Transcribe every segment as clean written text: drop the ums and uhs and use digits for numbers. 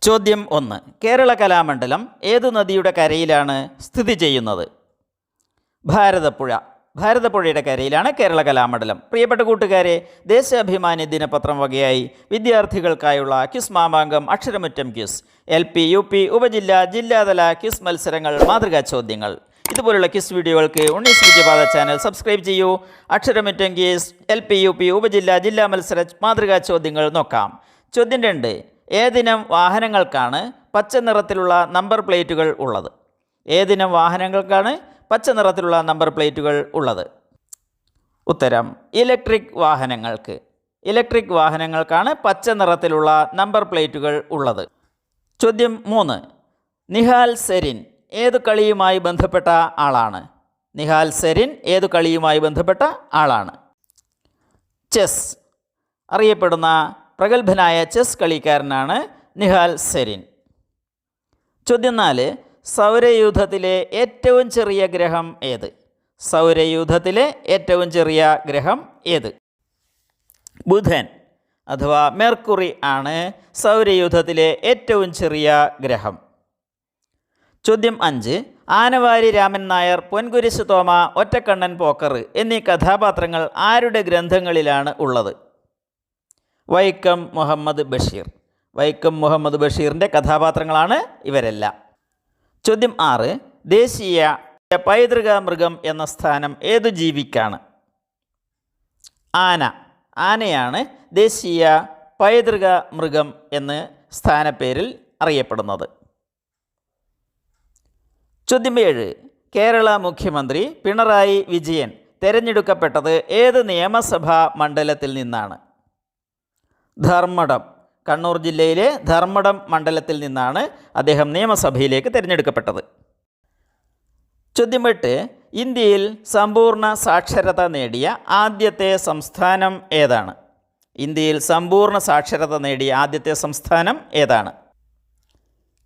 ചോദ്യം 1. കേരള കലാമണ്ഡലം ഏതു നദിയുടെ കരയിലാണ് സ്ഥിതി ചെയ്യുന്നത്? ഭാരതപ്പുഴ. ഭാരതപ്പുഴയുടെ കരയിലാണ് കേരള കലാമണ്ഡലം. പ്രിയപ്പെട്ട കൂട്ടുകാരെ, ദേശാഭിമാനി ദിനപത്രം വകയായി വിദ്യാർത്ഥികൾക്കായുള്ള ക്വിസ് മാമാങ്കം അക്ഷരമുറ്റം ക്വിസ്, LP, UP, ഉപജില്ല, ജില്ലാതല ക്വിസ് മത്സരങ്ങൾ, മാതൃകാ ചോദ്യങ്ങൾ. ഇതുപോലുള്ള ക്വിസ് വീഡിയോകൾക്ക് ഉണ്ണീസ് വിജയപാത ചാനൽ സബ്സ്ക്രൈബ് ചെയ്യൂ. അക്ഷരമുറ്റം ക്വിസ്, LP, UP, ഉപജില്ല, ജില്ലാ മത്സര മാതൃകാ ചോദ്യങ്ങൾ നോക്കാം. ചോദ്യം 2. ഏതിനം വാഹനങ്ങൾക്കാണ് പച്ച നിറത്തിലുള്ള നമ്പർ പ്ലേറ്റുകൾ ഉള്ളത്? ഏതിനം വാഹനങ്ങൾക്കാണ് പച്ച നിറത്തിലുള്ള നമ്പർ പ്ലേറ്റുകൾ ഉള്ളത്? ഉത്തരം ഇലക്ട്രിക് വാഹനങ്ങൾക്ക്. ഇലക്ട്രിക് വാഹനങ്ങൾക്കാണ് പച്ച നിറത്തിലുള്ള നമ്പർ പ്ലേറ്റുകൾ ഉള്ളത്. ചോദ്യം 3. നിഹാൽ സെരിൻ ഏതു കളിയുമായി ബന്ധപ്പെട്ട ആളാണ്? നിഹാൽ സെരിൻ ഏതു കളിയുമായി ബന്ധപ്പെട്ട ആളാണ്? ചെസ്. അറിയപ്പെടുന്ന പ്രഗത്ഭനായ ചെസ് കളിക്കാരനാണ് നിഹാൽ സെരിൻ. ചോദ്യം 4. സൗരയൂഥത്തിലെ ഏറ്റവും ചെറിയ ഗ്രഹം ഏത്? സൗരയൂഥത്തിലെ ഏറ്റവും ചെറിയ ഗ്രഹം ഏത്? ബുധൻ അഥവാ മെർക്കുറി ആണ് സൗരയൂഥത്തിലെ ഏറ്റവും ചെറിയ ഗ്രഹം. ചോദ്യം 5. ആനവാരി രാമൻ നായർ, പൊൻകുരിശ് തോമ, ഒറ്റക്കണ്ണൻ പോക്കർ എന്നീ കഥാപാത്രങ്ങൾ ആരുടെ ഗ്രന്ഥങ്ങളിലാണ് ഉള്ളത്? വൈക്കം മുഹമ്മദ് ബഷീർ. വൈക്കം മുഹമ്മദ് ബഷീറിൻ്റെ കഥാപാത്രങ്ങളാണ് ഇവരെല്ലാം. ചോദ്യം 6. ദേശീയ പൈതൃക മൃഗം എന്ന സ്ഥാനം ഏതു ജീവിക്കാണ്? ആന. ആനയാണ് ദേശീയ പൈതൃക മൃഗം എന്ന് സ്ഥാനപ്പേരിൽ അറിയപ്പെടുന്നത്. ചോദ്യം 7. കേരള മുഖ്യമന്ത്രി പിണറായി വിജയൻ തിരഞ്ഞെടുക്കപ്പെട്ടത് ഏത് നിയമസഭാ മണ്ഡലത്തിൽ നിന്നാണ്? ധർമ്മടം. കണ്ണൂർ ജില്ലയിലെ ധർമ്മടം മണ്ഡലത്തിൽ നിന്നാണ് അദ്ദേഹം നിയമസഭയിലേക്ക് തിരഞ്ഞെടുക്കപ്പെട്ടത്. ചോദ്യം 8. ഇന്ത്യയിൽ സമ്പൂർണ്ണ സാക്ഷരത നേടിയ ആദ്യത്തെ സംസ്ഥാനം ഏതാണ്? ഇന്ത്യയിൽ സമ്പൂർണ്ണ സാക്ഷരത നേടിയ ആദ്യത്തെ സംസ്ഥാനം ഏതാണ്?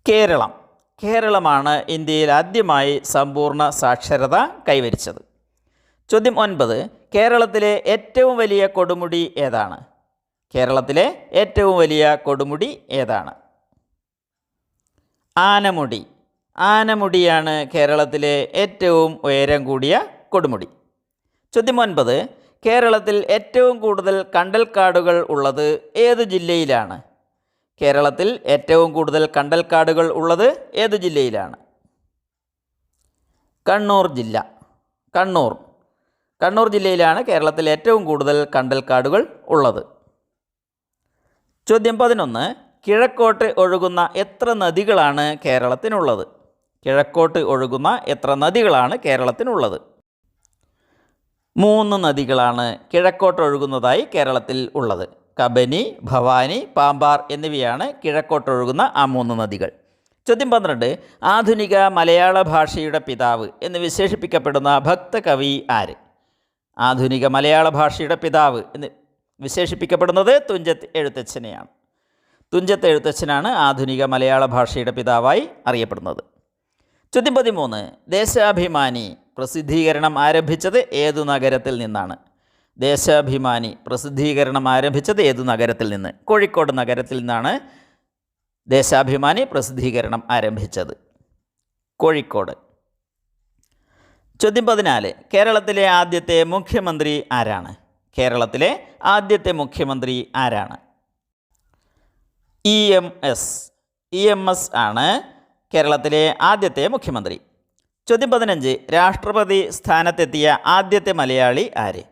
കേരളം. കേരളമാണ് ഇന്ത്യയിൽ ആദ്യമായി സമ്പൂർണ്ണ സാക്ഷരത കൈവരിച്ചത്. ചോദ്യം 9. കേരളത്തിലെ ഏറ്റവും വലിയ കൊടുമുടി ഏതാണ്? കേരളത്തിലെ ഏറ്റവും വലിയ കൊടുമുടി ഏതാണ്? ആനമുടി. ആനമുടിയാണ് കേരളത്തിലെ ഏറ്റവും ഉയരം കൂടിയ കൊടുമുടി. ചോദ്യം 9. കേരളത്തിൽ ഏറ്റവും കൂടുതൽ കണ്ടൽക്കാടുകൾ ഉള്ളത് ഏതു ജില്ലയിലാണ്? കേരളത്തിൽ ഏറ്റവും കൂടുതൽ കണ്ടൽക്കാടുകൾ ഉള്ളത് ഏതു ജില്ലയിലാണ്? കണ്ണൂർ ജില്ല. കണ്ണൂർ ജില്ലയിലാണ് കേരളത്തിൽ ഏറ്റവും കൂടുതൽ കണ്ടൽക്കാടുകൾ ഉള്ളത്. ചോദ്യം 11. കിഴക്കോട്ട് ഒഴുകുന്ന എത്ര നദികളാണ് കേരളത്തിനുള്ളത്? കിഴക്കോട്ട് ഒഴുകുന്ന എത്ര നദികളാണ് കേരളത്തിനുള്ളത്? 3 നദികളാണ് കിഴക്കോട്ട് ഒഴുകുന്നതായി കേരളത്തിൽ ഉള്ളത്. കബനി, ഭവാനി, പാമ്പാർ എന്നിവയാണ് കിഴക്കോട്ടൊഴുകുന്ന ആ 3 നദികൾ. ചോദ്യം 12. ആധുനിക മലയാള ഭാഷയുടെ പിതാവ് എന്ന് വിശേഷിപ്പിക്കപ്പെടുന്ന ഭക്തകവി ആര്? ആധുനിക മലയാള ഭാഷയുടെ പിതാവ് എന്ന് വിശേഷിപ്പിക്കപ്പെടുന്നത് തുഞ്ചത്ത് എഴുത്തച്ഛനെയാണ്. തുഞ്ചത്ത് എഴുത്തച്ഛനാണ് ആധുനിക മലയാള ഭാഷയുടെ പിതാവായി അറിയപ്പെടുന്നത്. ചോദ്യം 13. ദേശാഭിമാനി പ്രസിദ്ധീകരണം ആരംഭിച്ചത് ഏതു നഗരത്തിൽ നിന്നാണ്? ദേശാഭിമാനി പ്രസിദ്ധീകരണം ആരംഭിച്ചത് ഏതു നഗരത്തിൽ നിന്ന്? കോഴിക്കോട് നഗരത്തിൽ നിന്നാണ് ദേശാഭിമാനി പ്രസിദ്ധീകരണം ആരംഭിച്ചത്. കോഴിക്കോട്. ചോദ്യം 14. കേരളത്തിലെ ആദ്യത്തെ മുഖ്യമന്ത്രി ആരാണ്? കേരളത്തിലെ ആദ്യത്തെ മുഖ്യമന്ത്രി ആരാണ്? EMS ആണ് കേരളത്തിലെ ആദ്യത്തെ മുഖ്യമന്ത്രി. ചോദ്യം 15. രാഷ്ട്രപതി സ്ഥാനത്തെത്തിയ ആദ്യത്തെ മലയാളി ആര്?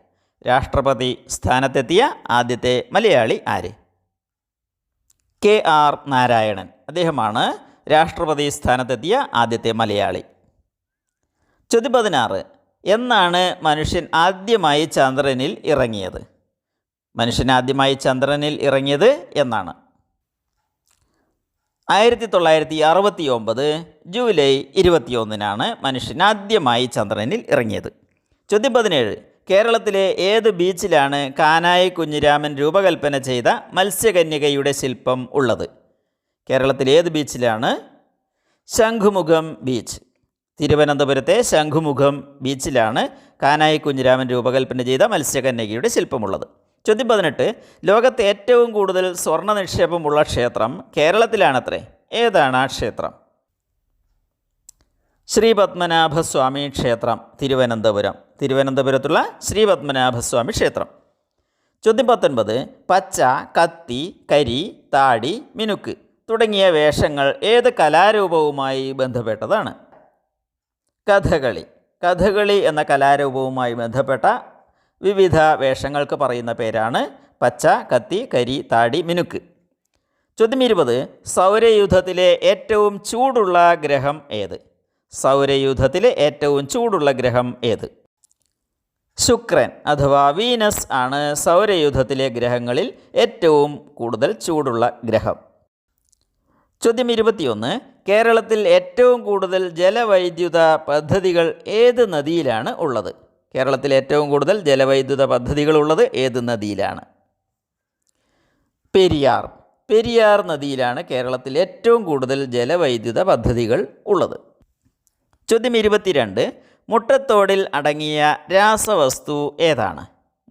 രാഷ്ട്രപതി സ്ഥാനത്തെത്തിയ ആദ്യത്തെ മലയാളി ആര്? KR നാരായണൻ. അദ്ദേഹമാണ് രാഷ്ട്രപതി സ്ഥാനത്തെത്തിയ ആദ്യത്തെ മലയാളി. ചോദ്യം 16. എന്നാണ് മനുഷ്യൻ ആദ്യമായി ചന്ദ്രനിൽ ഇറങ്ങിയത്? മനുഷ്യൻ ആദ്യമായി ചന്ദ്രനിൽ ഇറങ്ങിയത് എന്നാണ്? 1969 ജൂലൈ 21-നാണ് മനുഷ്യൻ ആദ്യമായി ചന്ദ്രനിൽ ഇറങ്ങിയത്. ചോദ്യം 17. കേരളത്തിലെ ഏത് ബീച്ചിലാണ് കാനായി കുഞ്ഞിരാമൻ രൂപകൽപ്പന ചെയ്ത മത്സ്യകന്യകയുടെ ശില്പം ഉള്ളത്? കേരളത്തിലെ ഏത് ബീച്ചിലാണ്? ശംഖുമുഖം ബീച്ച്. തിരുവനന്തപുരത്തെ ശംഖുമുഖം ബീച്ചിലാണ് കാനായി കുഞ്ഞിരാമൻ രൂപകൽപ്പന ചെയ്ത മത്സ്യകന്യകയുടെ ശില്പമുള്ളത്. ചോദ്യം 18. ലോകത്തെ ഏറ്റവും കൂടുതൽ സ്വർണ്ണ നിക്ഷേപമുള്ള ക്ഷേത്രം കേരളത്തിലാണത്രേ. ഏതാണ് ആ ക്ഷേത്രം? ശ്രീപത്മനാഭസ്വാമി ക്ഷേത്രം, തിരുവനന്തപുരം. തിരുവനന്തപുരത്തുള്ള ശ്രീപത്മനാഭസ്വാമി ക്ഷേത്രം. ചോദ്യം 19. പച്ച, കത്തി, കരി, താടി, മിനുക്ക് തുടങ്ങിയ വേഷങ്ങൾ ഏത് കലാരൂപവുമായി ബന്ധപ്പെട്ടതാണ്? കഥകളി. കഥകളി എന്ന കലാരൂപവുമായി ബന്ധപ്പെട്ട വിവിധ വേഷങ്ങൾക്ക് പറയുന്ന പേരാണ് പച്ച, കത്തി, കരി, താടി, മിനുക്ക്. ചോദ്യം 20. സൗരയൂഥത്തിലെ ഏറ്റവും ചൂടുള്ള ഗ്രഹം ഏത്? സൗരയൂഥത്തിലെ ഏറ്റവും ചൂടുള്ള ഗ്രഹം ഏത്? ശുക്രൻ അഥവാ വീനസ് ആണ് സൗരയൂഥത്തിലെ ഗ്രഹങ്ങളിൽ ഏറ്റവും കൂടുതൽ ചൂടുള്ള ഗ്രഹം. ചോദ്യം 21. കേരളത്തിൽ ഏറ്റവും കൂടുതൽ ജലവൈദ്യുത പദ്ധതികൾ ഏത് നദിയിലാണ് ഉള്ളത്? കേരളത്തിൽ ഏറ്റവും കൂടുതൽ ജലവൈദ്യുത പദ്ധതികൾ ഉള്ളത് ഏത് നദിയിലാണ്? പെരിയാർ. പെരിയാർ നദിയിലാണ് കേരളത്തിൽ ഏറ്റവും കൂടുതൽ ജലവൈദ്യുത പദ്ധതികൾ ഉള്ളത്. ചോദ്യം 22. മുട്ടത്തോടിൽ അടങ്ങിയ രാസവസ്തു ഏതാണ്?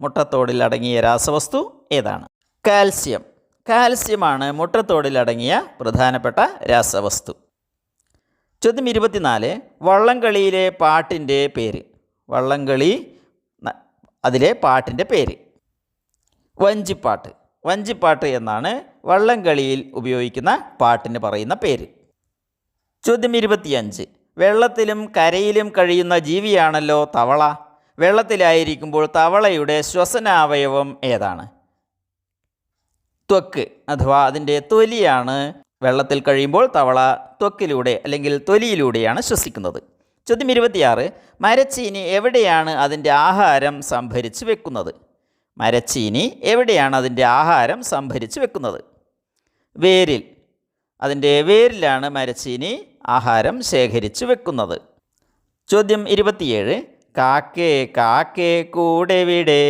മുട്ടത്തോടിൽ അടങ്ങിയ രാസവസ്തു ഏതാണ്? കാൽസ്യം. കാൽസ്യമാണ് മുട്ടത്തോടിൽ അടങ്ങിയ പ്രധാനപ്പെട്ട രാസവസ്തു. ചോദ്യം 24. വള്ളംകളിയിലെ പാട്ടിൻ്റെ പേര്. വള്ളംകളി അതിലെ പാട്ടിൻ്റെ പേര്. വഞ്ചിപ്പാട്ട്. വഞ്ചിപ്പാട്ട് എന്നാണ് വള്ളംകളിയിൽ ഉപയോഗിക്കുന്ന പാട്ടിന് പറയുന്ന പേര്. ചോദ്യം 25. വെള്ളത്തിലും കരയിലും കഴിയുന്ന ജീവിയാണല്ലോ തവള. വെള്ളത്തിലായിരിക്കുമ്പോൾ തവളയുടെ ശ്വസനാവയവം ഏതാണ്? ത്വക്ക് അഥവാ അതിൻ്റെ തൊലിയാണ്. വെള്ളത്തിൽ കഴിയുമ്പോൾ തവള ത്വക്കിലൂടെ അല്ലെങ്കിൽ തൊലിയിലൂടെയാണ് ശ്വസിക്കുന്നത്. ചോദ്യം 26. മരച്ചീനി എവിടെയാണ് അതിൻ്റെ ആഹാരം സംഭരിച്ച് വെക്കുന്നത്? മരച്ചീനി എവിടെയാണ് അതിൻ്റെ ആഹാരം സംഭരിച്ച് വെക്കുന്നത്? വേരിൽ. അതിൻ്റെ വേരിലാണ് മരച്ചീനി ആഹാരം ശേഖരിച്ച് വെക്കുന്നത്. ചോദ്യം 27. കാക്കേ കാക്കേ കൂടെവിടെ,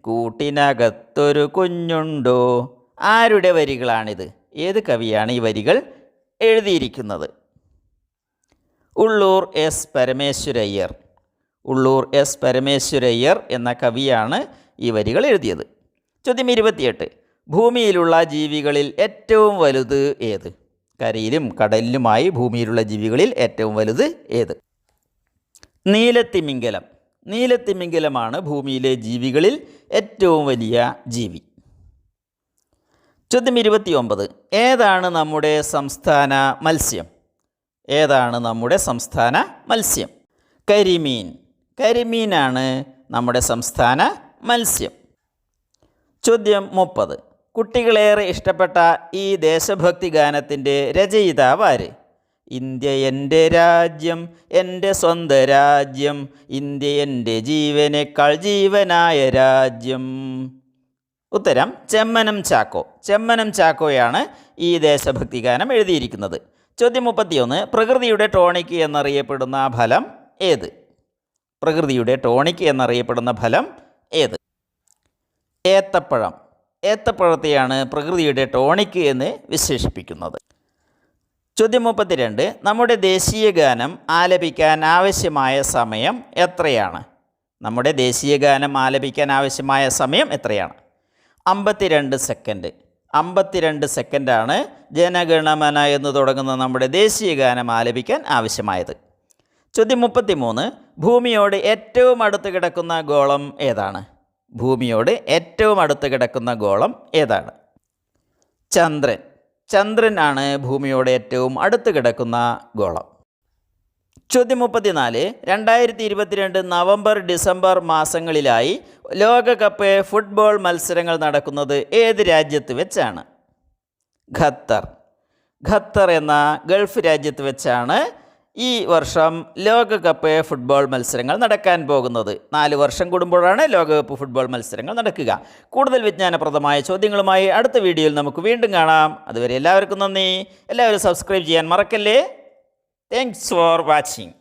കൂട്ടിനകത്തൊരു കുഞ്ഞുണ്ടോ. ആരുടെ വരികളാണിത്? ഏത് കവിയാണ് ഈ വരികൾ എഴുതിയിരിക്കുന്നത്? ഉള്ളൂർ എസ് പരമേശ്വരയ്യർ. ഉള്ളൂർ എസ് പരമേശ്വരയ്യർ എന്ന കവിയാണ് ഈ വരികൾ എഴുതിയത്. ചോദ്യം 28. ഭൂമിയിലുള്ള ജീവികളിൽ ഏറ്റവും വലുത് ഏത്? കരയിലും കടലിലുമായി ഭൂമിയിലുള്ള ജീവികളിൽ ഏറ്റവും വലുത് ഏത്? നീലത്തിമിംഗലം. നീലത്തിമിംഗലമാണ് ഭൂമിയിലെ ജീവികളിൽ ഏറ്റവും വലിയ ജീവി. ചോദ്യം 29. ഏതാണ് നമ്മുടെ സംസ്ഥാന മത്സ്യം? ഏതാണ് നമ്മുടെ സംസ്ഥാന മത്സ്യം? കരിമീൻ. കരിമീനാണ് നമ്മുടെ സംസ്ഥാന മത്സ്യം. ചോദ്യം 30. കുട്ടികളേറെ ഇഷ്ടപ്പെട്ട ഈ ദേശഭക്തി ഗാനത്തിൻ്റെ രചയിതാവ് ആര്? ഇന്ത്യ എൻ്റെ രാജ്യം, എൻ്റെ സ്വന്തം രാജ്യം, ഇന്ത്യ എൻ്റെ ജീവനേക്കാൾ ജീവനായ രാജ്യം. ഉത്തരം ചെമ്മനം ചാക്കോ. ചെമ്മനം ചാക്കോയാണ് ഈ ദേശഭക്തി ഗാനം എഴുതിയിരിക്കുന്നത്. ചോദ്യം 31. പ്രകൃതിയുടെ ടോണിക് എന്നറിയപ്പെടുന്ന ഫലം ഏത്? പ്രകൃതിയുടെ ടോണിക് എന്നറിയപ്പെടുന്ന ഫലം ഏത്? ഏത്തപ്പഴം. ഏത്തപ്പഴത്തെയാണ് പ്രകൃതിയുടെ ടോണിക് എന്ന് വിശേഷിപ്പിക്കുന്നത്. ചോദ്യം 32. നമ്മുടെ ദേശീയ ഗാനം ആലപിക്കാൻ ആവശ്യമായ സമയം എത്രയാണ്? നമ്മുടെ ദേശീയ ഗാനം ആലപിക്കാൻ ആവശ്യമായ സമയം എത്രയാണ്? 52 സെക്കൻഡ്. 52 സെക്കൻഡാണ് ജനഗണമന എന്ന് തുടങ്ങുന്ന നമ്മുടെ ദേശീയ ഗാനം ആലപിക്കാൻ ആവശ്യമായത്. ചോദ്യം 33. ഭൂമിയോട് ഏറ്റവും അടുത്ത് കിടക്കുന്ന ഗോളം ഏതാണ്? ഭൂമിയോട് ഏറ്റവും അടുത്ത് കിടക്കുന്ന ഗോളം ഏതാണ്? ചന്ദ്രൻ. ചന്ദ്രൻ ആണ് ഭൂമിയോട് ഏറ്റവും അടുത്ത് കിടക്കുന്ന ഗോളം. ചോദ്യം 34. 2022 നവംബർ ഡിസംബർ മാസങ്ങളിലായി ലോകകപ്പ് ഫുട്ബോൾ മത്സരങ്ങൾ നടക്കുന്നത് ഏത് രാജ്യത്ത് വെച്ചാണ്? ഖത്തർ. ഖത്തർ എന്ന ഗൾഫ് രാജ്യത്ത് വെച്ചാണ് ഈ വർഷം ലോകകപ്പ് ഫുട്ബോൾ മത്സരങ്ങൾ നടക്കാൻ പോകുന്നത്. 4 വർഷം കൂടുമ്പോഴാണ് ലോകകപ്പ് ഫുട്ബോൾ മത്സരങ്ങൾ നടക്കുക. കൂടുതൽ വിജ്ഞാനപ്രദമായ ചോദ്യങ്ങളുമായി അടുത്ത വീഡിയോയിൽ നമുക്ക് വീണ്ടും കാണാം. അതുവരെ എല്ലാവർക്കും നന്ദി. എല്ലാവരും സബ്സ്ക്രൈബ് ചെയ്യാൻ മറക്കല്ലേ. Thanks for watching.